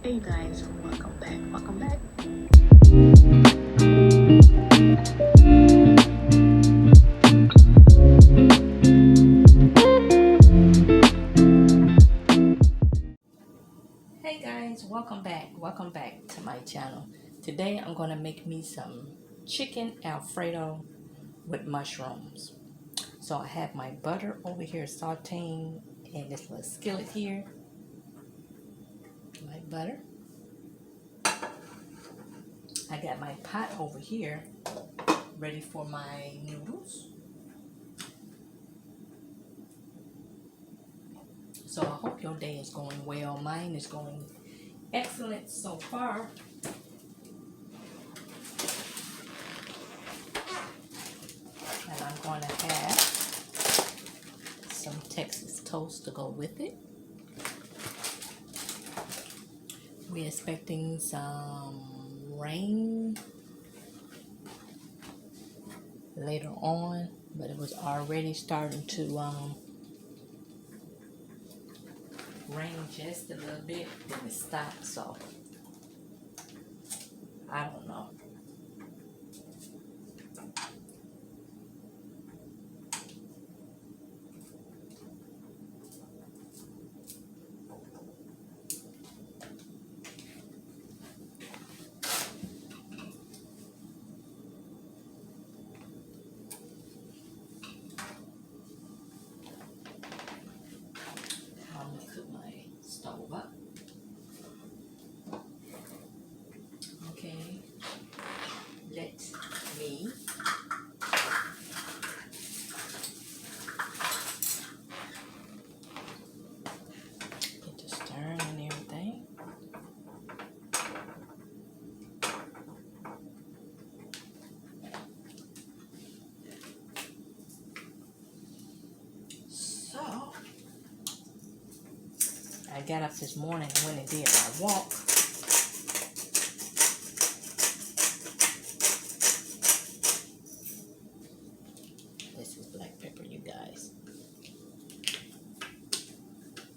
Hey you guys, welcome back. Welcome back. Hey guys, welcome back. Welcome back to my channel. Today I'm gonna make me some chicken alfredo with mushrooms. So I have my butter over here sauteing in this little skillet here. My butter. I got my pot over here ready for my noodles. So I hope your day is going well. Mine is going excellent so far. And I'm going to have some Texas toast to go with it. We're expecting some rain later on, but it was already starting to rain just a little bit, then it stopped, so I don't know. I'm gonna cook my stove up. Okay, let me get the stirring and everything. So I got up this morning and went and did my walk. This is black pepper, you guys.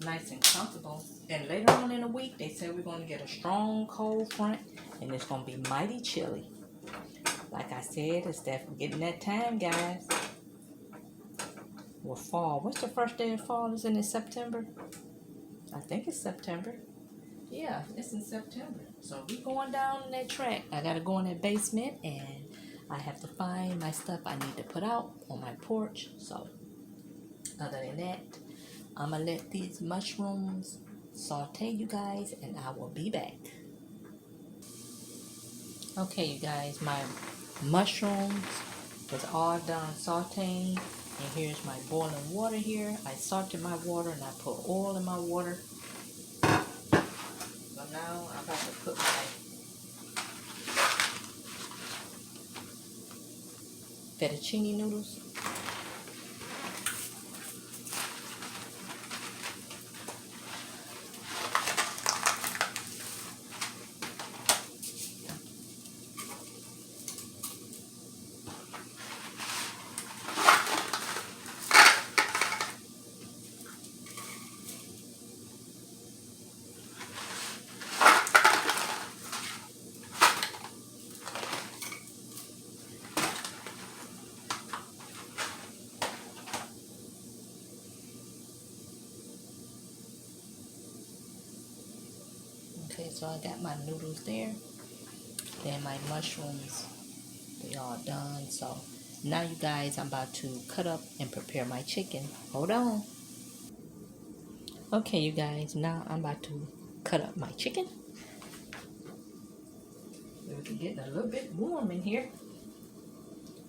Nice and comfortable. And later on in the week, they said we're going to get a strong cold front, and it's going to be mighty chilly. Like I said, it's definitely getting that time, guys. With fall. What's the first day of fall? Isn't it September? I think it's September. Yeah, it's in September. So we going down that track. I got to go in that basement, and I have to find my stuff I need to put out on my porch. So other than that, I'm going to let these mushrooms saute, you guys, and I will be back. Okay, you guys, my mushrooms was all done sauteing, and here's my boiling water here. I salted my water and I put oil in my water. So now I'm about to put my fettuccine noodles. Okay, so I got my noodles there. Then my mushrooms, they all done. So now you guys, I'm about to cut up and prepare my chicken. Hold on. Okay, you guys, now I'm about to cut up my chicken. It's getting a little bit warm in here.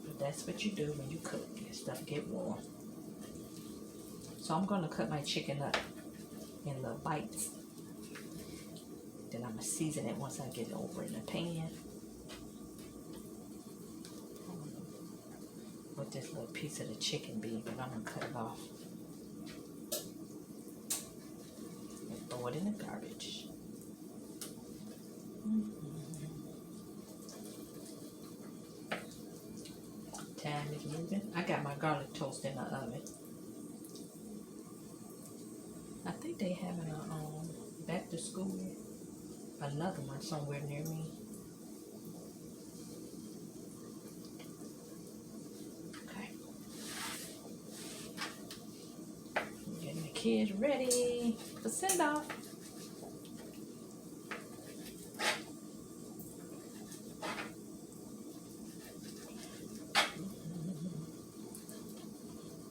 But that's what you do when you cook. Your stuff get warm. So I'm going to cut my chicken up in little bites. Then I'm going to season it once I get it over in the pan. With this little piece of the chicken be, but I'm going to cut it off. And throw it in the garbage. Time is moving. I got my garlic toast in the oven. I think they having a back to school another one somewhere near me. Okay. Getting the kids ready for send off.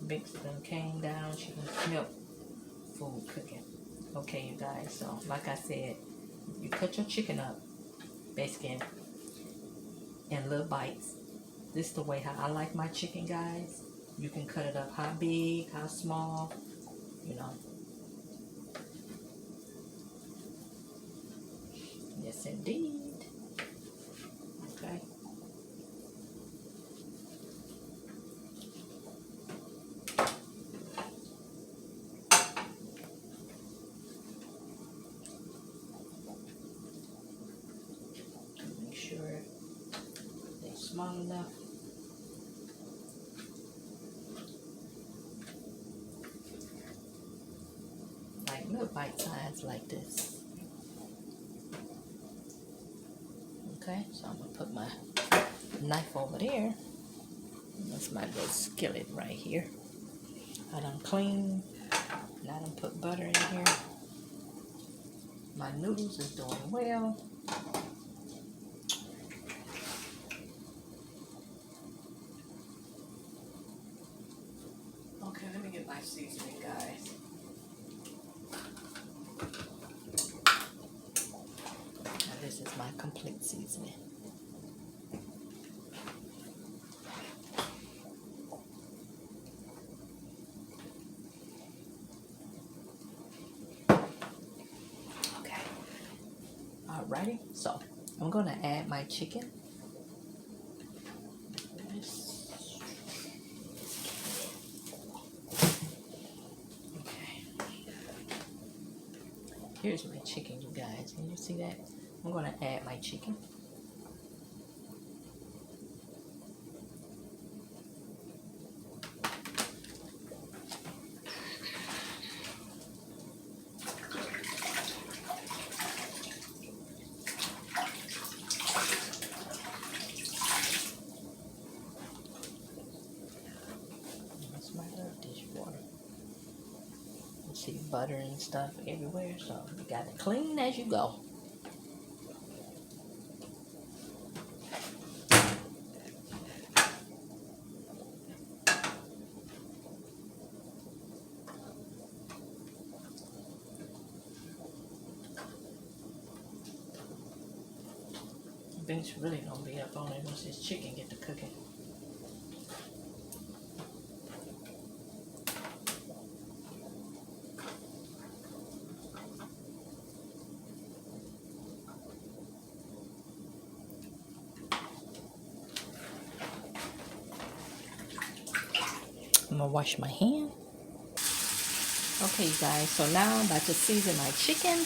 Bix done came down. She done smelled food cooking. Okay, you guys. So, like I said, you cut your chicken up, basically in little bites. This is the way how I like my chicken, guys. You can cut it up how big, how small, you know. Yes, indeed. Okay. Make sure they're small enough. Like little bite size like this. Okay, so I'm gonna put my knife over there. That's my little skillet right here. I done clean. Now I done put butter in here. My noodles is doing well. Okay, let me get my seasoning, guys. Now this is my complete seasoning. Alrighty, so I'm gonna add my chicken. Okay. Here's my chicken, you guys. Can you see that? I'm gonna add my chicken. See butter and stuff everywhere, so you gotta clean as you go. Ben's really gonna be up on it once this chicken get to cooking. I'm gonna wash my hand. Okay, you guys, so now I'm about to season my chicken.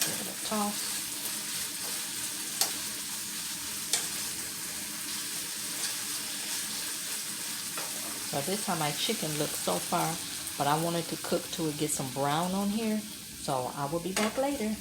Give it a toss. So this how my chicken looks so far, but I want it to cook till it gets some brown on here. So I will be back later.